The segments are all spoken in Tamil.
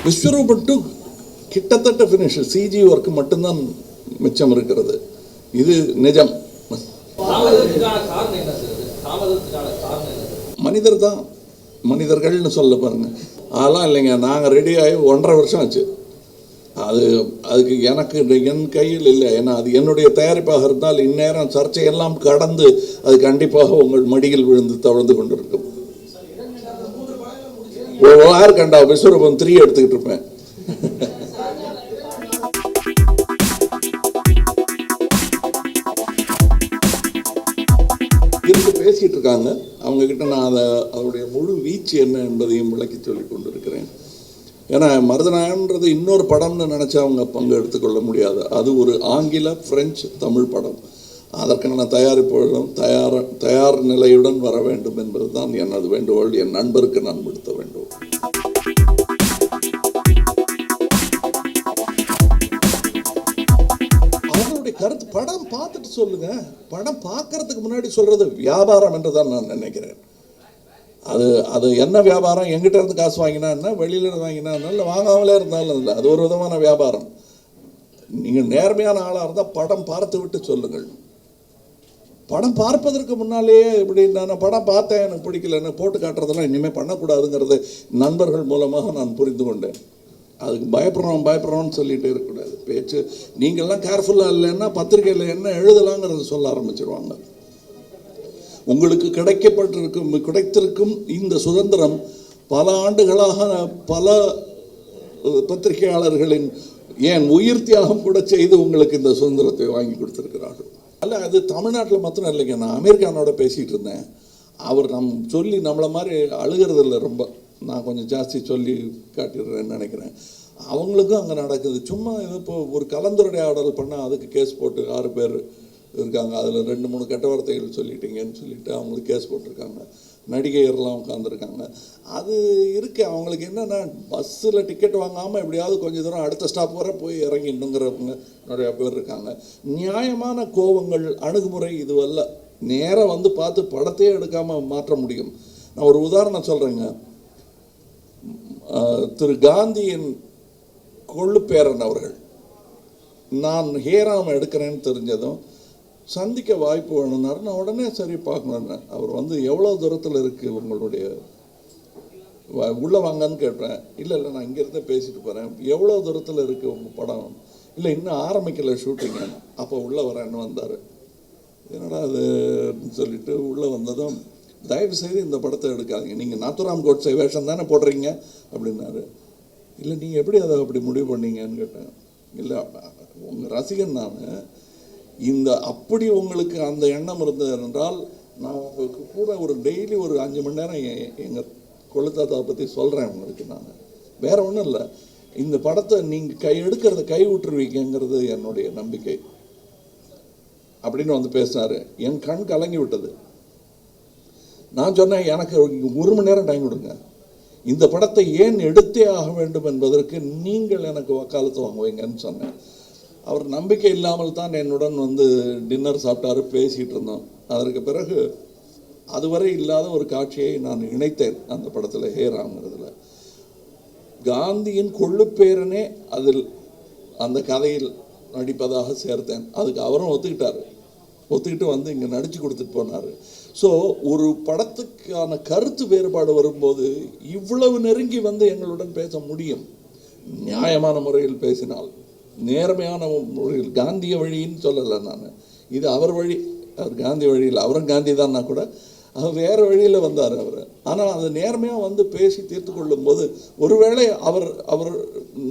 விஸ்வரூபம் டூ கிட்டத்தட்ட ஃபினிஷ், சிஜி ஒர்க் மட்டும்தான் மிச்சம் இருக்கிறது. இது நிஜம். மனிதர் தான், மனிதர்கள்னு சொல்ல பாருங்க. அதெல்லாம் இல்லைங்க, நாங்கள் ரெடி ஆகி 1.5 வருஷம் ஆச்சு. அதுக்கு எனக்கு என் கையில் இல்லை. ஏன்னா அது என்னுடைய தயாரிப்பாக இருந்தால் இந்நேரம் சர்ச்சையெல்லாம் கடந்து அது கண்டிப்பாக உங்கள் மடியில் விழுந்து தவழ்ந்து கொண்டிருக்கும். யார் கண்டா விஸ்வரூபம் 3 எடுத்துக்கிட்டு இருப்பேன். இருந்து பேசிட்டு இருக்காங்க. அவங்க கிட்ட நான் அதனுடைய முழு வீச்சு என்ன என்பதையும் விளக்கி சொல்லி கொண்டிருக்கிறேன். ஏன்னா மருதநாயகன்றது இன்னொரு படம்னு நினச்சா அவங்க பங்கு எடுத்துக்கொள்ள முடியாது. அது ஒரு ஆங்கில, பிரெஞ்சு, தமிழ் படம். அதற்கான தயாரிப்புகளும் தயார் நிலையுடன் வர வேண்டும் என்பது தான் எனது வேண்டுகோள். என் நண்பருக்கு நான் விடுத்த வேண்டுகோள். அவங்களுடைய கருத்து படம் பார்த்துட்டு சொல்லுங்க. படம் பார்க்கறதுக்கு முன்னாடி சொல்றது வியாபாரம் என்று தான் நான் நினைக்கிறேன். அது என்ன வியாபாரம்? எங்கிட்ட இருந்து காசு வாங்கினா என்ன, வெளியில இருந்து வாங்கினா என்ன, இல்லை வாங்காமலே இருந்தாலும் இல்லை, அது ஒரு விதமான வியாபாரம். நீங்கள் நேர்மையான ஆளாக இருந்தால் படம் பார்த்து விட்டு சொல்லுங்கள். படம் பார்ப்பதற்கு முன்னாலேயே இப்படி நான் படம் பார்த்தேன் எனக்கு பிடிக்கலன்னு போட்டு காட்டுறதெல்லாம் இனிமேல் பண்ணக்கூடாதுங்கிறது நண்பர்கள் மூலமாக நான் புரிந்து கொண்டேன். அதுக்கு பயப்படுறோம்னு சொல்லிகிட்டே இருக்கக்கூடாது. பேச்சு நீங்கள்லாம் கேர்ஃபுல்லாக இல்லைன்னா பத்திரிகையில் என்ன எழுதலாங்கிறத சொல்ல ஆரம்பிச்சிருவாங்க. உங்களுக்கு கிடைத்திருக்கும் இந்த சுதந்திரம் பல ஆண்டுகளாக பல பத்திரிகையாளர்களின் ஏன் உயிர் தியாகம் கூட செய்து உங்களுக்கு இந்த சுதந்திரத்தை வாங்கி கொடுத்துருக்கிறார்கள். அல்ல, அது தமிழ்நாட்டில் மாத்திரம் இல்லைங்க. நான் அமெரிக்கானோட பேசிகிட்டு இருந்தேன். அவர் சொல்லி நம்மளை மாதிரி அழுகிறதில்ல. ரொம்ப நான் கொஞ்சம் ஜாஸ்தி சொல்லி காட்டிடுறேன்னு நினைக்கிறேன். அவங்களுக்கும் அங்கே நடக்குது. சும்மா இப்போ ஒரு கலந்துரையாடல் பண்ணால் அதுக்கு கேஸ் போட்டு 6 பேர் இருக்காங்க. அதில் 2-3 கெட்ட வார்த்தைகள் சொல்லிட்டீங்கன்னு சொல்லிட்டு அவங்களுக்கு கேஸ் போட்டிருக்காங்க. நடிகையர்லாம் உட்காந்துருக்காங்க. அது இருக்குது. அவங்களுக்கு என்னென்னா பஸ்ஸில் டிக்கெட் வாங்காமல் எப்படியாவது கொஞ்சம் தூரம் அடுத்த ஸ்டாப் வர போய் இறங்கிடணுங்கிறவங்க நிறையா பேர் இருக்காங்க. நியாயமான கோபங்கள், அணுகுமுறை இதுவல்ல. நேராக வந்து பார்த்து படத்தையே எடுக்காமல் மாற்ற முடியும். நான் ஒரு உதாரணம் சொல்கிறேங்க. திரு காந்தியின் கொள்ளுப்பேரன் அவர்கள் நான் ஹேராம் எடுக்கிறேன்னு தெரிஞ்சதும் சந்திக்க வாய்ப்பு வேணும்னாரு. நான் உடனே சரி பார்க்கணுன்னு. அவர் எவ்வளோ தூரத்தில் இருக்குது உங்களுடைய உள்ளே வாங்கன்னு கேட்டேன். இல்லை நான் இங்கேருந்தே பேசிட்டு போகிறேன். எவ்வளோ தூரத்தில் இருக்குது உங்கள் படம்? இல்லை இன்னும் ஆரம்பிக்கலை ஷூட்டிங்க. அப்போ உள்ளே வரேன்னு வந்தார். என்னடா அதுன்னு சொல்லிட்டு உள்ளே வந்ததும், தயவு செய்து இந்த படத்தை எடுக்காதீங்க, நீங்கள் நாத்துராம் கோட்ஸே வேஷம் தானே போடுறீங்க அப்படின்னாரு. இல்லை நீங்கள் எப்படி அதை அப்படி முடிவு பண்ணீங்கன்னு கேட்டேன். இல்லை உங்கள் ரசிகன் நான். அப்படி உங்களுக்கு அந்த எண்ணம் இருந்தது என்றால் நான் உங்களுக்கு கூட ஒரு டெய்லி ஒரு 5 மணி நேரம் எங்கள் கொள்ளுத்தாத்தாவை பற்றி சொல்கிறேன் உங்களுக்கு. நான் வேற ஒன்றும் இல்லை, இந்த படத்தை நீங்கள் எடுக்கிறத கை விட்டுருவீங்கிறது என்னுடைய நம்பிக்கை அப்படின்னு பேசினார். என் கண் கலங்கி விட்டது. நான் சொன்னேன், எனக்கு 1 மணி நேரம் டைம் கொடுங்க. இந்த படத்தை ஏன் எடுத்தே ஆக வேண்டும் என்பதற்கு நீங்கள் எனக்கு வக்காலத்து வாங்குவீங்கன்னு சொன்னேன். அவர் நம்பிக்கை இல்லாமல் தான் என்னுடன் டின்னர் சாப்பிட்டாரு, பேசிகிட்டு இருந்தோம். அதற்கு பிறகு அதுவரை இல்லாத ஒரு காட்சியை நான் இணைத்தேன் அந்த படத்தில், ஹேராம்ங்கிறதுல. காந்தியின் கொள்ளுப்பேரனே அதில் அந்த கதையில் நடிப்பதாக சேர்த்தேன். அதுக்கு அவரும் ஒத்துக்கிட்டு இங்கே நடித்து கொடுத்துட்டு போனார். ஸோ ஒரு படத்துக்கான கருத்து வேறுபாடு வரும்போது இவ்வளவு நெருங்கி எங்களுடன் பேச முடியும். நியாயமான முறையில் பேசினால், நேர்மையான முறையில். காந்திய வழின்னு சொல்லலை நான், இது அவர் வழி. அவர் காந்தி வழியில், அவரும் காந்தி தான்னா கூட அவர் வேறு வழியில் வந்தார் அவர். ஆனால் அது நேர்மையாக பேசி தீர்த்து கொள்ளும்போது, ஒருவேளை அவர்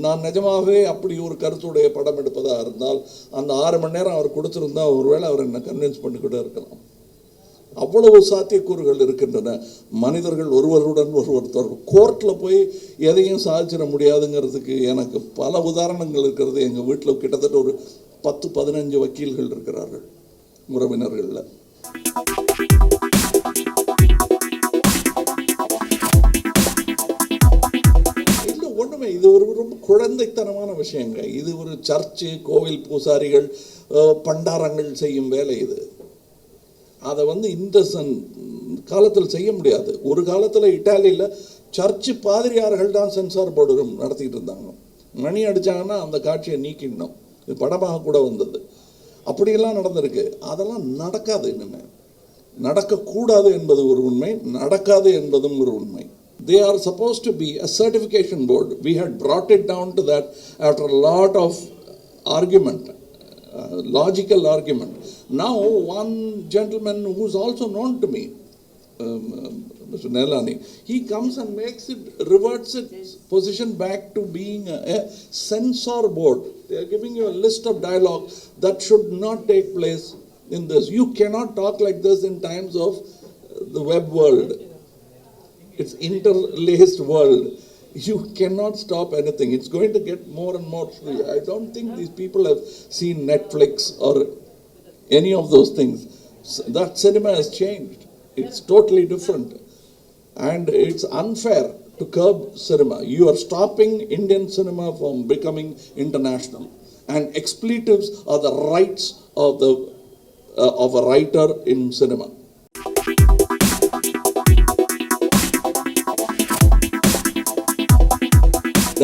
நான் நிஜமாகவே அப்படி ஒரு கருத்துடைய படம் எடுப்பதாக இருந்தால் அந்த 6 மணி நேரம் அவர் கொடுத்துருந்தா ஒருவேளை அவர் என்னை கன்வின்ஸ் பண்ணி கூட இருக்கலாம். அவ்வளவு சாத்தியக்கூறுகள் இருக்கின்றன. மனிதர்கள் ஒருவருடன் ஒருவர் கோர்ட்டில் போய் எதையும் சாதிச்சிட முடியாதுங்கிறதுக்கு எனக்கு பல உதாரணங்கள் இருக்கிறது. எங்கள் வீட்டில் கிட்டத்தட்ட ஒரு 10-15 வக்கீல்கள் இருக்கிறார்கள் உறவினர்களில். இல்லை ஒன்றுமே, இது ஒரு ரொம்ப குழந்தைத்தனமான விஷயங்க. இது ஒரு சர்ச்சு, கோவில் பூசாரிகள், பண்டாரங்கள் செய்யும் வேலை இது. அதை இந்த காலத்தில் செய்ய முடியாது. ஒரு காலத்தில் இட்டாலியில் சர்ச்சு பாதிரியார்கள் தான் சென்சார் போர்டு ரூம் நடத்திக்கிட்டு இருந்தாங்க. மணி அடித்தாங்கன்னா அந்த காட்சியை நீக்கிடணும். இது படமாக கூட வந்தது. அப்படியெல்லாம் நடந்திருக்கு. அதெல்லாம் நடக்காது. இனிமேல் நடக்கக்கூடாது என்பது ஒரு உண்மை, நடக்காது என்பதும் ஒரு உண்மை. They are supposed to be a certification board. We had brought it down to that after a lot of argument. Logical argument. Now one gentleman who is also known to me, Mr. Nelani, he comes and reverts its position back to being a censor board. They are giving you a list of dialogue that should not take place in this. You cannot talk like this in times of the web world. It's interlaced world. You cannot stop anything. It's going to get more and more free. I don't think these people have seen Netflix or any of those things. That cinema has changed. It's totally different. And it's unfair to curb cinema. You are stopping Indian cinema from becoming international. And expletives are the rights of a writer in cinema.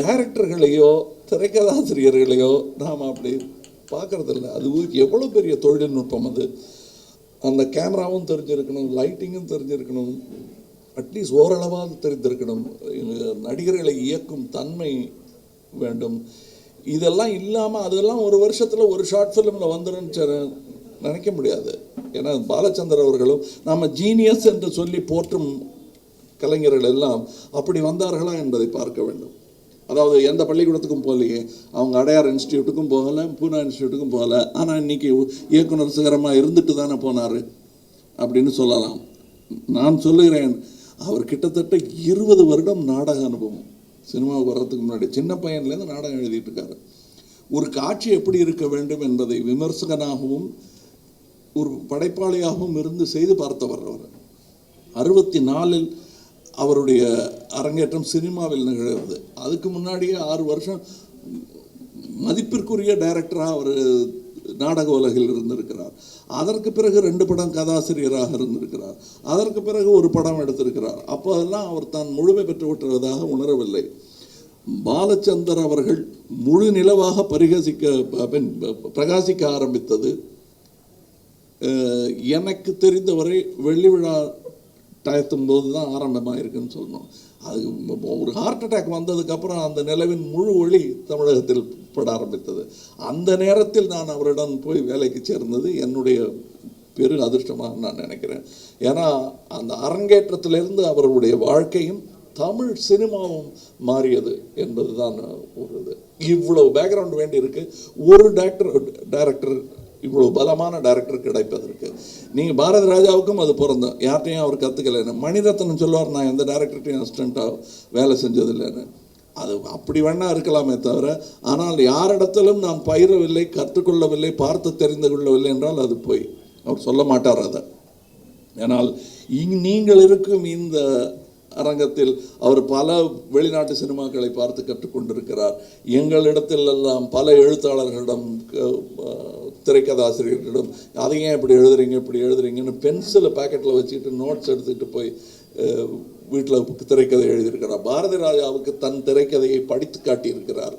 டைரக்டர்களையோ திரைக்கதாசிரியர்களையோ நாம் அப்படி பார்க்கறதில்ல. அது எவ்வளோ பெரிய தொழில்நுட்பம் அது. அந்த கேமராவும் தெரிஞ்சிருக்கணும், லைட்டிங்கும் தெரிஞ்சிருக்கணும், அட்லீஸ்ட் ஓரளவாக தெரிந்திருக்கணும், நடிகர்களை இயக்கும் தன்மை வேண்டும். இதெல்லாம் இல்லாமல் அதெல்லாம் ஒரு வருஷத்தில் ஒரு ஷார்ட் ஃபிலிமில் வந்துடுன்னு நினைக்க முடியாது. ஏன்னா பாலச்சந்தர் அவர்களும் நம்ம ஜீனியஸ் என்று சொல்லி போற்றும் கலைஞர்கள் எல்லாம் அப்படி வந்தார்களா என்பதை பார்க்க வேண்டும். அதாவது எந்த பள்ளிக்கூடத்துக்கும் போகலையே, அவங்க அடையார் இன்ஸ்டியூட்டுக்கும் போகலை, பூனா இன்ஸ்டியூட்டுக்கும் போகலை, ஆனால் இன்றைக்கி இயக்குனர் சிகரமாக இருந்துட்டு தானே போனார் அப்படின்னு சொல்லலாம். நான் சொல்லுகிறேன், அவர் கிட்டத்தட்ட 20 வருடம் நாடக அனுபவம். சினிமாவுக்கு வர்றதுக்கு முன்னாடி சின்ன பையன்லேருந்து நாடகம் எழுதிட்டு இருக்காரு. ஒரு காட்சி எப்படி இருக்க வேண்டும் என்பதை விமர்சகனாகவும் ஒரு படைப்பாளியாகவும் இருந்து செய்து பார்த்தவர் அவர். 64 அவருடைய அரங்கேற்றம் சினிமாவில் நிகழ்கிறது. அதுக்கு முன்னாடியே 6 வருஷம் மதிப்பிற்குரிய டைரக்டராக அவர் நாடக உலகில் இருந்திருக்கிறார். அதற்கு பிறகு 2 படம் கதாசிரியராக இருந்திருக்கிறார். அதற்கு பிறகு ஒரு படம் எடுத்திருக்கிறார். அப்போ அதெல்லாம் அவர் தான் முழுமை பெற்று விட்டதாக உணரவில்லை. பாலச்சந்தர் அவர்கள் முழு நிலவாக பிரகாசிக்க ஆரம்பித்தது எனக்கு தெரிந்தவரை வெள்ளி விழா டயத்தும் போது தான் ஆரம்பமாக இருக்குன்னு சொல்லணும். அது ஒரு ஹார்ட் அட்டாக் வந்ததுக்கப்புறம் அந்த நிலவின் முழு ஒளி தமிழகத்தில் பட ஆரம்பித்தது. அந்த நேரத்தில் நான் அவரிடம் போய் வேலைக்கு சேர்ந்தது என்னுடைய பெரு அதிர்ஷ்டமாக நான் நினைக்கிறேன். ஏன்னா அந்த அரங்கேற்றத்திலிருந்து அவருடைய வாழ்க்கையும் தமிழ் சினிமாவும் மாறியது என்பது தான் ஒரு இது. இவ்வளவு பேக்ரவுண்ட் வேண்டி இருக்கு ஒரு டைரக்டர் இவ்வளோ பலமான டைரக்டர் கிடைப்பதற்கு. நீங்கள் பாரதி ராஜாவுக்கும் அது பிறந்தோம், யார்கிட்டையும் அவர் கற்றுக்கலைன்னு. மணிரத்னம் சொல்லுவார், நான் எந்த டைரக்டர்கிட்டையும் அசிஸ்டண்ட்டாக வேலை செஞ்சதில்லைன்னு. அது அப்படி வேணா இருக்கலாமே தவிர, ஆனால் யாரிடத்திலும் நான் பயிரவில்லை, கற்றுக்கொள்ளவில்லை, பார்த்து தெரிந்து கொள்ளவில்லை என்றால் அது போய் அவர் சொல்ல மாட்டார் அதை. ஆனால் நீங்கள் இருக்கும் இந்த அரங்கத்தில் அவர் பல வெளிநாட்டு சினிமாக்களை பார்த்து கற்றுக்கொண்டிருக்கிறார். எங்களிடத்தில் எல்லாம் பல எழுத்தாளர்களிடம், திரைக்கதாசிரியர்களிடம் அதை ஏன் இப்படி எழுதுறீங்கன்னு பென்சிலை பேக்கெட்டில் வச்சுக்கிட்டு நோட்ஸ் எடுத்துக்கிட்டு போய் வீட்டில் திரைக்கதை எழுதியிருக்கிறார். பாரதி ராஜாவுக்கு தன் திரைக்கதையை படித்து காட்டியிருக்கிறார்.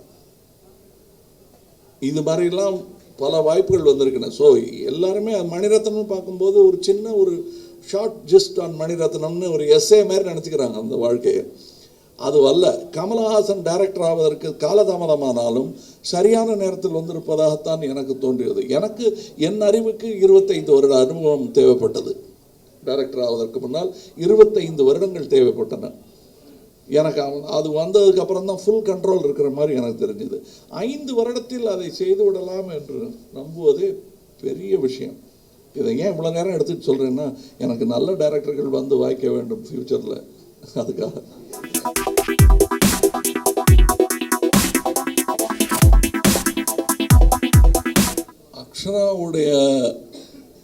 இது மாதிரிலாம் பல வாய்ப்புகள் வந்திருக்கின்றன. ஸோ எல்லாருமே மணிரத்னம் பார்க்கும்போது ஒரு சின்ன ஒரு ஷார்ட் ஜஸ்ட் ஆன் மணிரத்னம்னு ஒரு எஸ்ஏ மாதிரி நினச்சிக்கிறாங்க அந்த வாழ்க்கையை. அது அல்ல. கமலஹாசன் டைரக்டர் ஆவதற்கு காலதாமதமானாலும் சரியான நேரத்தில் வந்திருப்பதாகத்தான் எனக்கு தோன்றியது. எனக்கு என் அறிவுக்கு 25 வருட அனுபவம் தேவைப்பட்டது. டைரக்டர் ஆவதற்கு முன்னால் 25 வருடங்கள் தேவைப்பட்டன. எனக்கு அது வந்ததுக்கப்புறம் தான் ஃபுல் கண்ட்ரோல் இருக்கிற மாதிரி எனக்கு தெரிஞ்சுது. 5 வருடத்தில் அதை செய்து விடலாம் என்று நம்புவதே பெரிய விஷயம். இதை ஏன் இவ்வளோ நேரம் எடுத்துகிட்டு சொல்கிறேன்னா, எனக்கு நல்ல டைரக்டர்கள் வந்து வாய்க்க வேண்டும் ஃப்யூச்சரில், அதுக்காக. அக்ஷராவுடைய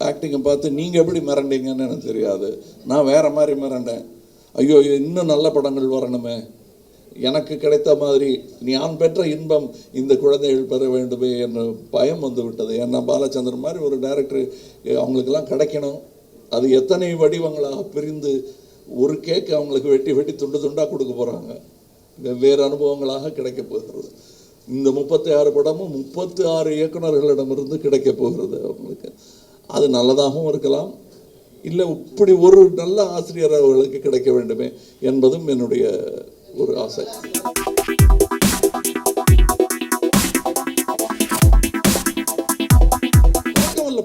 ஆக்டிங்கை பார்த்து நீங்கள் எப்படி மிரண்டீங்கன்னு எனக்கு தெரியாது. நான் வேறு மாதிரி மிரண்டேன். ஐயோ இன்னும் நல்ல படங்கள் வரணுமே, எனக்கு கிடைத்த மாதிரி நான் பெற்ற இன்பம் இந்த குழந்தைகள் பெற வேண்டுமே என்ற பயம் வந்து விட்டது. ஏன்னா பாலச்சந்திரன் மாதிரி ஒரு டைரக்டர் அவங்களுக்கெல்லாம் கிடைக்கணும். அது எத்தனை வடிவங்களாக பிரிந்து ஒரு கேக்கு அவங்களுக்கு வெட்டி வெட்டி துண்டு துண்டாக கொடுக்க போகிறாங்க. வெவ்வேறு அனுபவங்களாக கிடைக்க போகிறது. இந்த 36 படமும் 36 இயக்குநர்களிடமிருந்து கிடைக்க போகிறது அவங்களுக்கு. அது நல்லதாகவும் இருக்கலாம், இல்லை இப்படி ஒரு நல்ல ஆசிரியர் அவர்களுக்கு கிடைக்க வேண்டுமே என்பதும் என்னுடைய ஒரு ஆசை.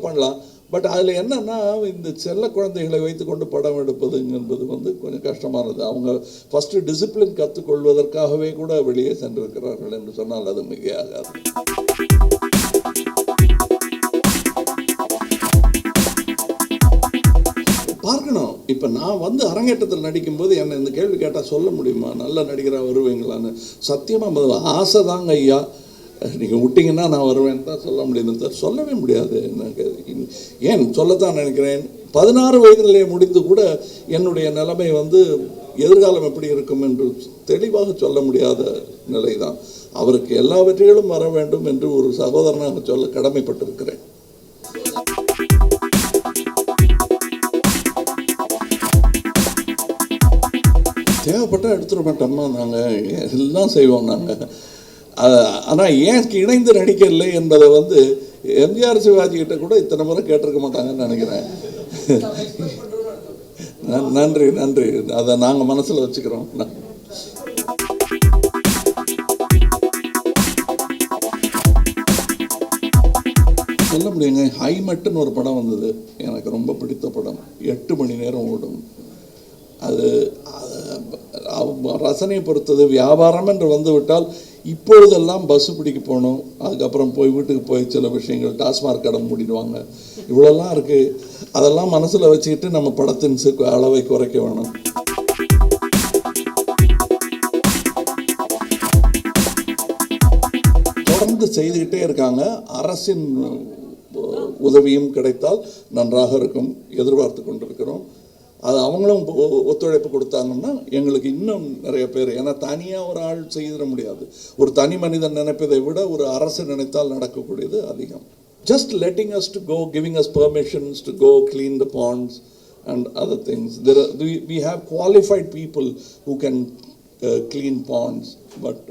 பண்ணலாம். பட் அதில் என்னன்னா, இந்த செல்ல குழந்தைகளை வைத்துக்கொண்டு படம் எடுப்பது என்பது வந்து கொஞ்சம் கஷ்டமானது. அவங்க ஃபஸ்ட்டு டிசிப்ளின் கற்றுக்கொள்வதற்காகவே கூட வெளியே சென்றிருக்கிறார்கள் என்று சொன்னால் அது மிகையாகாது. பார்க்கணும். இப்போ நான் வந்து அரங்கேற்றத்தில் நடிக்கும்போது என்னை இந்த கேள்வி கேட்டால் சொல்ல முடியுமா, நல்ல நடிகராக வருவீங்களான்னு? சத்தியமாக ஆசை தாங்க ஐயா, நீங்கள் விட்டிங்கன்னா நான் வருவேன் தான் சொல்ல முடியுது, சொல்லவே முடியாது. எனக்கு ஏன் சொல்லத்தான் நினைக்கிறேன், 16 வயதிலே முடிந்து கூட என்னுடைய நிலைமை வந்து எதிர்காலம் எப்படி இருக்கும் என்று தெளிவாக சொல்ல முடியாத நிலை தான். அவருக்கு எல்லா வெற்றிகளும் வர வேண்டும் என்று ஒரு சகோதரனாக சொல்ல கடமைப்பட்டிருக்கிறேன். தேவைப்பட்டால் எடுத்துட மாட்டோம்மா, நாங்கள் எல்லாம் செய்வோம் நாங்கள். ஆனால் ஏன் இணைந்து நடிக்கலை என்பதை வந்து எம்ஜிஆர் சிவாஜி கிட்ட கூட இத்தனை முறை கேட்டிருக்க மாட்டாங்கன்னு நினைக்கிறேன். நன்றி நன்றி, அதை நாங்கள் மனசில் வச்சுக்கிறோம். சொல்ல முடியுங்க. ஹைமட்டுன்னு ஒரு படம் வந்தது, எனக்கு ரொம்ப பிடித்த படம். 8 மணி நேரம் ஓடும். அது ரசனையை பொறுத்தது. வியாபாரம் என்று வந்து விட்டால் இப்பொழுதெல்லாம் பஸ்ஸு பிடிக்க போகணும், அதுக்கப்புறம் போய் வீட்டுக்கு போய் சில விஷயங்கள், டாஸ்மார்க் கடை மூடிடுவாங்க, இவ்வளோலாம் இருக்குது. அதெல்லாம் மனசில் வச்சுக்கிட்டு நம்ம படத்தின் அளவை குறைக்க வேணும். தொடர்ந்து செய்துக்கிட்டே இருக்காங்க. அரசின் உதவியும் கிடைத்தால் நன்றாக இருக்கும், எதிர்பார்த்து கொண்டிருக்கிறோம். அது அவங்களும் ஒத்துழைப்பு கொடுத்தாங்கன்னா எங்களுக்கு இன்னும் நிறைய பேர், ஏன்னா தனியாக ஒரு ஆள் செய்திட முடியாது. ஒரு தனி மனிதன் நினைப்பதை விட ஒரு அரசு நினைத்தால் நடக்கக்கூடியது அதிகம். Just letting us to go, giving us permissions to go clean the ponds and other things. We have qualified people who can clean ponds, but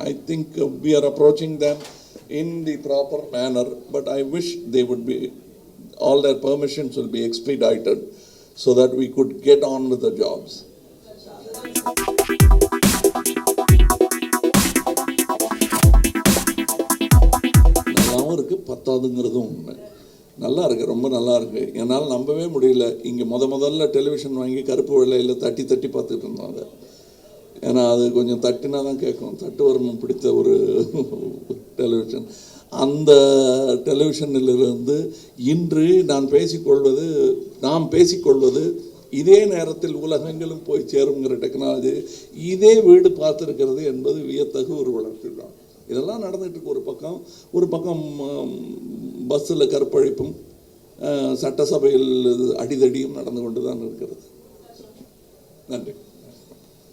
I think we are approaching them in the proper manner, but I wish they would be, all their permissions will be expedited so that we could get on with the jobs. நல்லாவும் இருக்குது, பத்தாதுங்கிறதும் உண்மை. நல்லா இருக்குது, ரொம்ப நல்லா இருக்குது. என்னால் நம்பவே முடியல. இங்கே முதல்ல டெலிவிஷன் வாங்கி கருப்பு வெள்ளையில் தட்டி தட்டி பார்த்துட்டு இருந்தோம் அதை. ஏன்னா அது கொஞ்சம் தட்டினா தான் கேட்கும். தட்டு வருமம் பிடித்த ஒரு டெலிவிஷன். அந்த டெலிவிஷனிலிருந்து இன்று நாம் பேசிக்கொள்வது இதே நேரத்தில் உலகெங்கிலும் போய் சேருங்கிற டெக்னாலஜி இதே வீடு பார்த்துருக்கிறது என்பது வியத்தகு ஒரு வளர்ச்சி தான். இதெல்லாம் நடந்துகிட்டு இருக்கு. ஒரு பக்கம் பஸ்ஸில் கற்பழிப்பும் சட்டசபையில் அடிதடியும் நடந்து கொண்டு தான் இருக்கிறது. நன்றி.